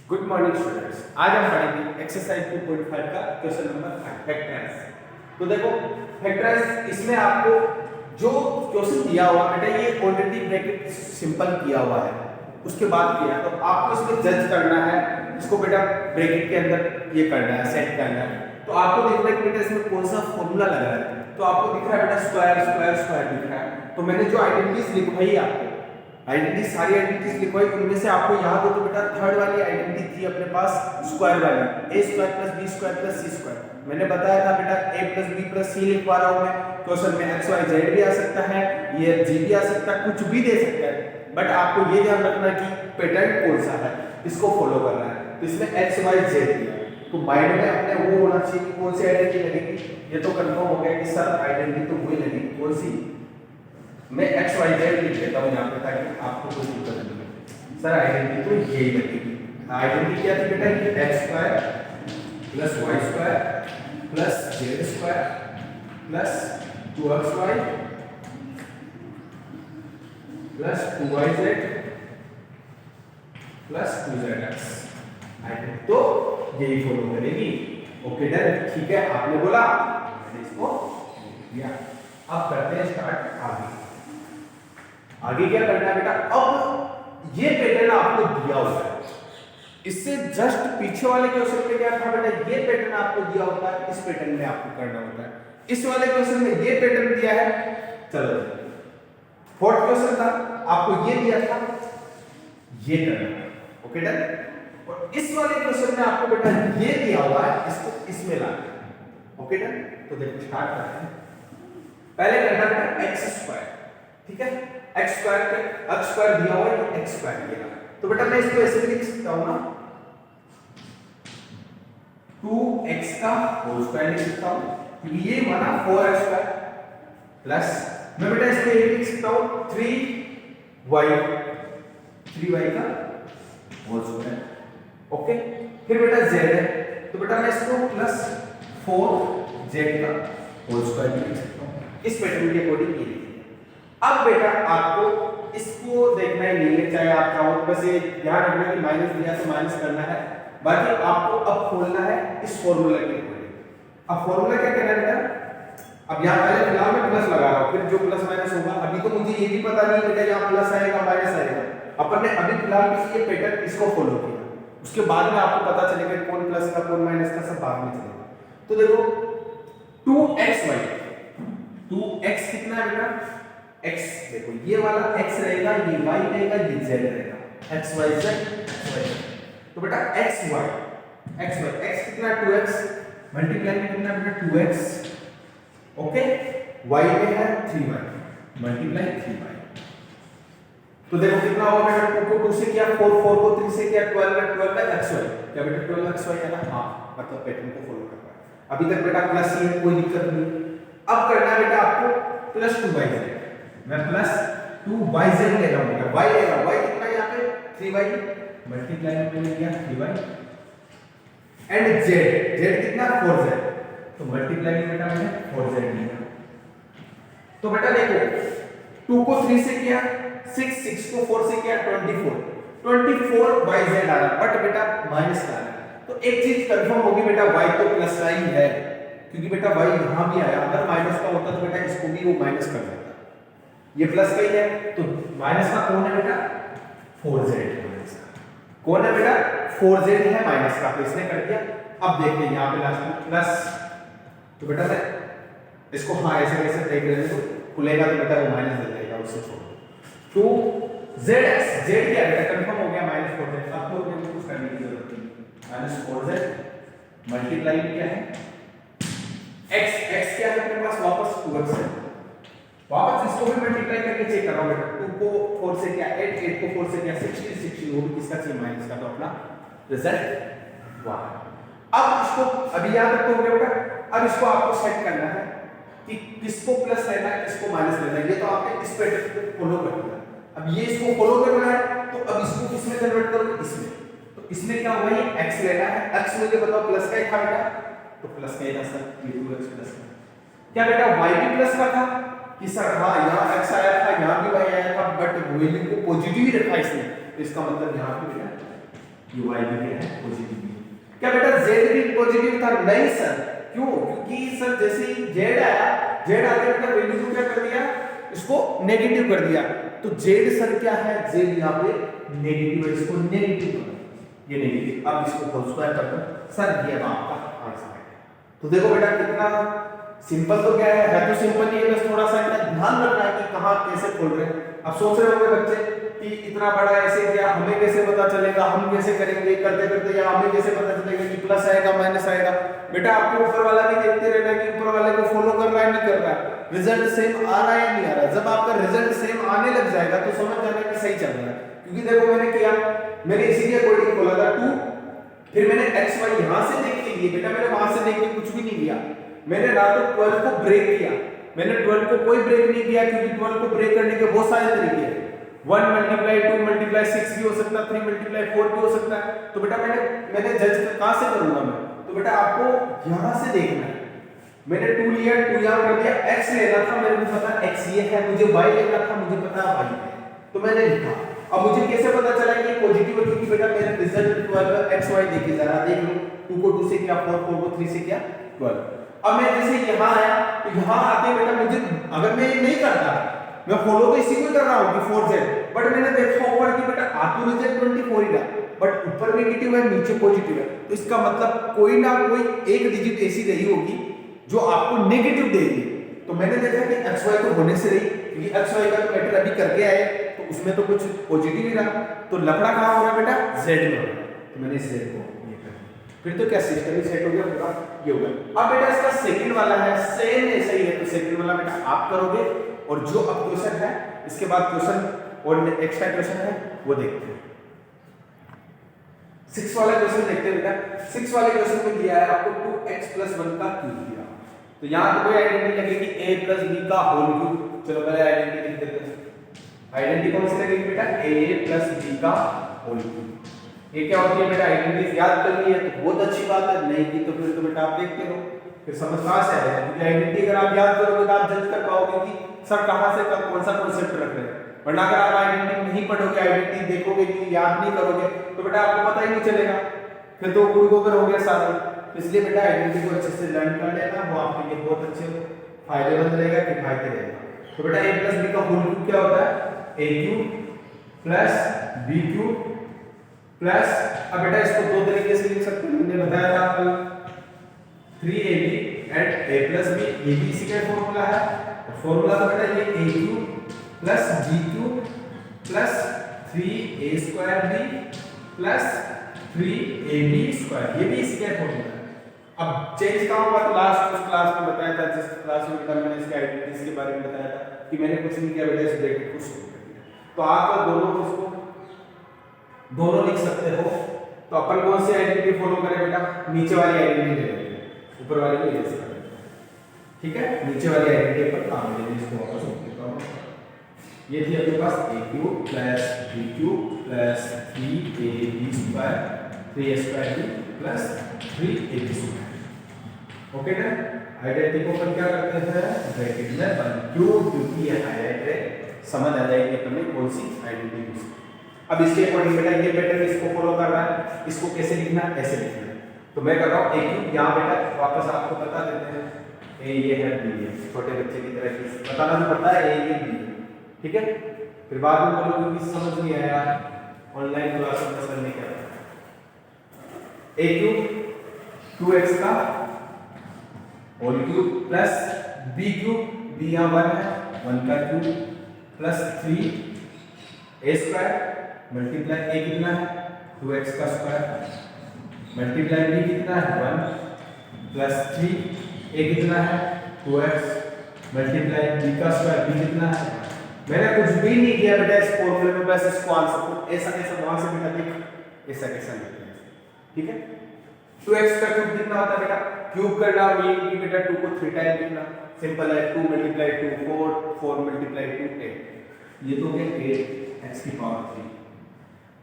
Good morning students. आज हम पढ़ेंगे एक्सरसाइज 2.5 का क्वेश्चन नंबर 5 फैक्टराइज। तो देखो फैक्टराइज, इसमें आपको जो क्वेश्चन दिया हुआ बेटा ये ऑलरेडी ब्रैकेट सिंपल किया हुआ है, उसके बाद किया, तो आपको इसमें जज करना है, इसको बेटा ब्रैकेट के अंदर ये करना है, सेट करना है। तो आपको देखना है कि बेटा इसमें कौन सा फॉर्मूला लगा है। तो आपको दिख रहा है बेटा स्क्वायर स्क्वायर स्क्वायर दिख रहा है। तो मैंने जो आइडेंटिटीज लिखवाई आपको, आइडेंटिटी सारी आइडेंटिटीज लिखवाई, उनमें से आपको याद हो तो बेटा थर्ड वाली आइडेंटिटी थी अपने पास स्क्वायर वाली, a square plus b square plus c square. मैंने बताया था बेटा a plus b plus c लिखवा रहा हूं मैं। क्वेश्चन में x y z भी आ सकता है, ये g भी आ सकता है, कुछ भी दे सकता है, बट आपको ये ध्यान रखना कि पैटर्न कौन सा है, इसको फॉलो करना है। तो इसमें x y z दिया, तो माइंड में अपने वो होना चाहिए कि कौन सी आइडेंटिटी लगेगी। ये तो कंफर्म हो गया कि सर आइडेंटिटी तो वही लगेगी, कौन सी, मैं x y z लिख देता हूं यहां पे ताकि आपको कोई दिक्कत नहीं हो। सर आइडेंटिटी तो यही लगेगी। आइडेंटिटी क्या थी बेटा, कि x square plus y square plus z square plus 2xy plus 2yz plus 2zx। Identity तो यही फॉलो करेगी। ओके डन, ठीक है, आपने बोला, मैंने इसको लिया। अब करते हैं स्टार्ट आगे। आगे क्या करना है बेटा, अब ये पैटर्न आपको दिया हुआ है, इससे जस्ट पीछे वाले क्वेश्चन में क्या था बेटा, ये पैटर्न आपको दिया होता है, इस पैटर्न में आपको करना होता है। इस वाले क्वेश्चन में ये पैटर्न दिया है, चलो फोर्थ क्वेश्चन था, आपको ये दिया था, ये करना। Okay done. और इस वाले क्वेश्चन में आपको बेटा ये दिया हुआ है, इसको इसमें लाना। Okay done. तो देखो स्टार्ट करते हैं। पहले करना है x स्क्वायर, ठीक है, x स्क्वायर दिया हुआ है, x स्क्वायर दिया है। तो बेटा मैं इसको ऐसे भी लिख सकता हूं ना, 2x का होल स्क्वायर लिख सकता हूं, क्योंकि ये बना 4x स्क्वायर प्लस, मैं बेटा इसको ये लिख सकता हूं 3y का होल स्क्वायर। ओके, फिर बेटा z है, तो बेटा मैं इसको प्लस 4z का होल स्क्वायर लिख सकता हूं। इस पैटर्न के अकॉर्डिंग ये लिखिए। अब बेटा आपको इसको देखना ही नहीं है, चाहे आप चाहो, बस ये ध्यान रखना कि माइनस दिया तो माइनस करना है, बाकी आपको अब खोलना है इस फॉर्मूला के अकॉर्डिंग। अब फॉर्मूला क्या कहना है बेटा, अब यहाँ पहले फिलहाल मैं प्लस लगा रहा हूँ, फिर जो प्लस माइनस होगा, अभी तो मुझे ये भी पता नहीं बेटा यहाँ प्लस आएगा माइनस आएगा, अपन ने अभी फिलहाल ये पैटर्न इसको फॉलो किया, उसके बाद में आपको पता चलेगा कौन प्लस का कौन माइनस का, सब बाद में चलेगा। तो देखो 2xy, 2x कितना है बेटा, x देखो ये वाला x रहेगा, ये y रहेगा, ये z रहेगा, x y z x y z। तो बेटा x कितना है 2x, मल्टीप्लाई में कितना बेटा 2x, ओके, y में है 3y, मल्टीप्लाई 3y। तो देखो कितना होगा बेटा, 2 को 2 से किया, 4 को 3 से किया, 12 है xy, क्या बेटा 12xy है ना, हाँ, मतलब पैटर्न को फॉलो कर रहा है। अभी तक बेटा प्लस ही है, कोई दिक्कत नहीं। अब करना है बेटा आपको प्लस 2yz, मैं प्लस 2yz ले रहा हूं बेटा, y ले रहा हूं, y कितना है यहाँ पे 3y, मल्टीप्लाई में मैंने किया 3y, एंड z कितना 4z, तो मल्टीप्लाई में बेटा मैंने 4z लिया। तो बेटा देखो 2 को 3 से किया 6 को 4 से किया 24yz आ रहा, बट बेटा माइनस आ रहा है। तो एक चीज कंफर्म होगी बेटा, y तो प्लस का ही है, क्योंकि बेटा y यहां भी आया, अगर माइनस का होता तो बेटा इसको भी वो माइनस कर देता, ये प्लस का ही है, तो माइनस का कौन है बेटा 4z, माइनस का कौन है बेटा 4z है माइनस का, तो इसने कर दिया। अब देखते हैं यहां पे लास्ट में प्लस, तो बेटा मैं इसको हाँ ऐसे वैसे देख लेने तो खुलेगा, तो बेटा वो माइनस दे देगा, उससे छोड़ो। 2zx, z क्या है बेटा कंफर्म हो गया -4z, अब तो मुझे कुछ करने की जरूरत नहीं, -4z मल्टीप्लाई में क्या है x क्या है अपने पास, वापस 2x है, वापस इसको भी मल्टीप्लाई करके चेक कर रहा हूं बेटा, 2 को 4 से क्या 8 को 4 से क्या 16 वो भी किसका चाहिए माइनस का, तो अपना रिजल्ट 1। अब इसको अभी याद रखते हो बेटा, अब इसको आपको सेट करना है कि किसको प्लस लेना है किसको माइनस लेना है, ये तो आपने इस पैटर्न को फॉलो कर लिया। अब ये इसको फॉलो करना है, तो अब इसको किसमें कन्वर्ट करोगे, इसमें, तो इसमें क्या होगा, ये x लेना है, x मुझे बताओ प्लस का ही था बेटा, तो प्लस का ही था सर, ये 2x प्लस का, क्या बेटा y भी प्लस का था कि सर हाँ यहाँ x आया था, यहाँ भी y आया था, बट वैल्यू को पॉजिटिव ही रखा इसने, तो इसका मतलब यहाँ पे बेटा ये y भी क्या है पॉजिटिव है। क्या बेटा z भी पॉजिटिव था? नहीं सर, क्यों? क्योंकि सर जैसे ही z आया, z आके बेटा वैल्यू को क्या कर दिया, इसको नेगेटिव कर दिया। तो z सर क्या है, z यहाँ पे नेगेटिव है, इसको नेगेटिव कर, ये नेगेटिव। अब इसको होल स्क्वायर कर दो सर, ये आपका आंसर है। तो देखो बेटा कितना सिंपल तो क्या है तो सिंपल ही है, बस थोड़ा सा इतना ध्यान रखना है कि कहाँ कैसे खोल रहे हैं। अब सोच रहे होंगे बच्चे कि इतना बड़ा ऐसे किया, हमें कैसे पता चलेगा, हम कैसे करेंगे, करते करते या हमें कैसे पता चलेगा कि प्लस आएगा माइनस आएगा। बेटा आपको ऊपर वाला भी देखते रहना कि ऊपर वाले को फॉलो कर रहा है नहीं कर रहा है, रिजल्ट सेम आ रहा है या नहीं आ रहा है। जब आपका रिजल्ट सेम आने लग जाएगा तो समझ जाना कि सही चल रहा है। क्योंकि देखो मैंने किया, मैंने इसी के अकॉर्डिंग खोला था 2, फिर मैंने एक्स वाई यहां से देख के लिए, बेटा मैंने वहां से देख के कुछ भी नहीं किया, मैंने ना तो 12 को ब्रेक किया, मैंने 12 को कोई ब्रेक नहीं किया, क्योंकि 12 को ब्रेक करने के बहुत सारे तरीके हैं। 1 मल्टीप्लाई 2 मल्टीप्लाई 6 भी हो सकता है, 3 मल्टीप्लाई 4 भी हो सकता है। तो बेटा मैंने जज कहां से करूंगा मैं, तो बेटा आपको यहां से देखना है। मैंने 2 लिया, 2 यहां कर दिया, x लेना था, मेरे को पता x ये है, मुझे y लेना था, मुझे पता y है, तो मैंने लिखा। अब मुझे कैसे पता चला कि ये पॉजिटिव है, क्योंकि बेटा मेरे रिजल्ट 12 x y देखिए जरा, देख लो 2 को 2 से किया 4, 4 को 3 से किया 12। अब मैं जैसे यहां आया तो यहां आते बेटा मुझे, अगर मैं ये नहीं करता, मैं फॉलो तो इसी को कर रहा हूं कि 4z, बट मैंने देखा ऊपर कि बेटा आ तो रिजल्ट 24 ही था, बट ऊपर नेगेटिव है नीचे पॉजिटिव है, तो इसका मतलब कोई ना कोई एक डिजिट ऐसी रही होगी जो आपको नेगेटिव देगी। तो मैंने देखा कि xy तो होने से रही, क्योंकि xy का तो मैटर अभी करके आए तो उसमें तो कुछ पॉजिटिव ही रहा, तो लफड़ा कहां हो रहा है बेटा, z में हो रहा है। तो मैंने z को ये कर दिया, फिर तो क्या सिस्टम ही सेट हो गया पूरा, ये हो गया। अब बेटा इसका सेकंड वाला है सेम ऐसा ही है, तो सेकंड वाला बेटा आप करोगे, और जो अब क्वेश्चन है इसके बाद क्वेश्चन और एक्स्ट्रा क्वेश्चन है वो देखते हैं। 6 वाला क्वेश्चन देखते हैं बेटा। 6 वाले क्वेश्चन में दिया है आपको 2x + 1 का क्यूब दिया, तो यहां तो कोई आइडेंटिटी लगेगी a + b का होल क्यूब। चलो पहले आइडेंटिटी लिख देते हैं। आइडेंटिटी कौन सी लगेगी बेटा, a + b का होल क्यूब। ये क्या होती है बेटा, आइडेंटिटी याद कर ली है तो बहुत अच्छी बात है, नहीं की तो फिर तो बेटा आप देखते रहो, फिर समझ कहां से आएगा। क्योंकि आइडेंटिटी अगर आप याद करोगे तो आप जज कर पाओगे कि सर कहां से कौन सा कांसेप्ट रख रहे हैं। वरना अगर आप आइडेंटिटी नहीं पढ़ोगे, आइडेंटिटी देखोगे नहीं, याद नहीं करोगे, तो बेटा आपको पता ही नहीं चलेगा, फिर तो गुड़गोबर हो गया सारा। इसलिए बेटा आइडेंटिटी को अच्छे से लर्न कर लेना, वो आपके लिए बहुत अच्छे फायदेमंद रहेगा, किफायती रहेगा। तो बेटा a + b का होल क्यूब क्या होता है, a³ + b³ प्लस, अब बेटा इसको दो तरीके से लिख सकते हैं, मैंने बताया था कल 3ab @ a + b, ये भी इसी का फॉर्मूला है। और फॉर्मूला तो बेटा ये a³ + b³ + 3a² b + 3ab², ये भी इसी का फॉर्मूला है। अब चेंज कहां होगा, तो लास्ट उस क्लास में बताया था, जिस क्लास में बेटा मैंने इसके आइडेंटिटीज के बारे में बताया था कि मैंने कुछ नहीं किया बेटा, इस ब्रैकेट को शो कर दिया। तो आप दोनों उसको दोनों लिख सकते हो। तो अपन कौन सी आइडेंटिटी फॉलो करें बेटा, नीचे वाली आइडेंटिटी ले लेंगे, ऊपर वाली को ऐसे करें, ठीक है। नीचे वाली आइडेंटिटी पर काम करेंगे, इसको वापस लिख देता हूं। ये थी अपने पास a³ + b³ + 3ab² 3a² + 3ab²। Okay ना, आइडेंटिटी को अपन क्या करते हैं, ब्रैकेट में बंद, क्यों, क्योंकि ये हाईलाइट है, समझ आ जाएगी अपन कौन सी आइडेंटिटी। अब इसके अकॉर्डिंग बेटा ये पैटर्न इसको फॉलो कर रहा है, इसको कैसे लिखना है, ऐसे लिखना है। तो मैं कर रहा हूं a³ यहां बेटा वापस आपको बता देते हैं, a ये है b ये, छोटे बच्चे की तरह की बताना तो पड़ता है, a ये b है, ठीक है। फिर बाद में बोलोगे कि समझ नहीं आया, ऑनलाइन क्लास में समझ नहीं आया। a³ 2x का whole cube plus b³ b यहां 1 है, 1 का cube plus 3a² multiply a कितना है, 2x का स्क्वायर मल्टीप्लाई b कितना है, 1 प्लस 3a कितना है, 2x मल्टीप्लाई b का स्क्वायर b कितना है। मैंने कुछ भी नहीं किया बेटा इस फॉर्मूले में, बस इसको आंसर को ऐसा कैसा वहां से बेटा देख ऐसा कैसा लिखना है, ठीक है। 2x का क्यूब कितना होता है बेटा, क्यूब करना मीन कि बेटा 2 को 3 टाइम लिखना, सिंपल है। 2 × 2 4, 4 × 2 8, ये तो हो गया 8x की पावर 3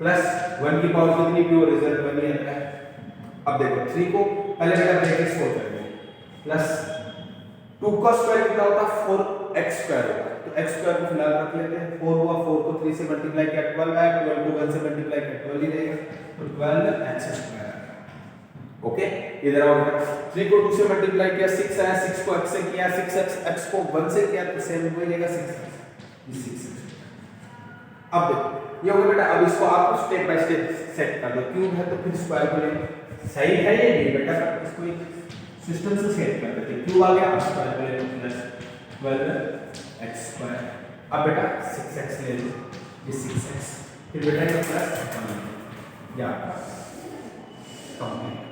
प्लस 1 की पावर कितनी, प्योर रिजल्ट 1 ही आता है। अब देखो 3 को पहले बेटा ब्रैकेट छोड़ देंगे, प्लस 2 का स्क्वायर कितना होता है, 4x² होता है, तो x² को फिलहाल रख लेते हैं। 4 हुआ, 4 को 3 से मल्टीप्लाई किया 12 आया, 12 को 1 से मल्टीप्लाई किया 12 ही रहेगा। तो 12x²। ओके, इधर आओ बेटा, 3 को 2 से मल्टीप्लाई किया 6 आया, 6 को x से किया 6x, x को 1 से किया तो सेम वही रहेगा 6x, ये 6x। अब देखो ये हो गया बेटा। अब इसको आप स्टेप बाय स्टेप सेट कर दो। क्यूब है तो फिर स्क्वायर को ले, सही है ये भी बेटा, इसको सिस्टम से सेट कर देते। क्यूब आ गया, स्क्वायर को ले लो प्लस 12x²। अब बेटा 6x ले लो, ये 6x, फिर बेटा ये प्लस 1 या कंप्लीट।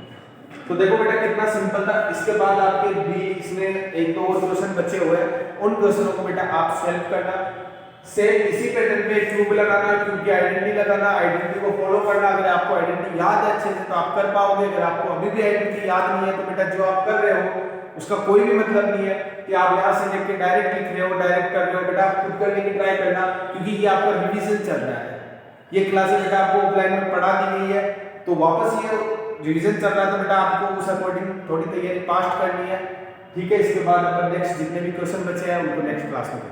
तो देखो बेटा कितना सिंपल था। इसके बाद आपके भी इसमें एक दो और क्वेश्चन बचे हुए हैं, उन क्वेश्चनों को बेटा आप सॉल्व करना। सेम इसी पैटर्न पे क्यूब लगाना, क्यूब की आइडेंटिटी लगाना, आइडेंटिटी को फॉलो करना। अगर आपको आइडेंटिटी याद है अच्छे से तो आप कर पाओगे। अगर आपको अभी भी आइडेंटिटी याद नहीं है तो बेटा जो आप कर रहे हो उसका कोई भी मतलब नहीं है कि आप यहाँ से लेके डायरेक्ट लिख रहे हो, डायरेक्ट कर रहे हो। बेटा खुद करने की ट्राई करना, क्योंकि ये आपका रिवीजन चल रहा है। ये क्लासेस बेटा आपको ऑफलाइन में पढ़ा दी गई है, तो वापस ये रिवीजन चल रहा है, तो बेटा आपको उस अकॉर्डिंग थोड़ी तैयारी पास्ट करनी है। ठीक है, इसके बाद अपन नेक्स्ट जितने भी क्वेश्चन बचे हैं उनको नेक्स्ट क्लास में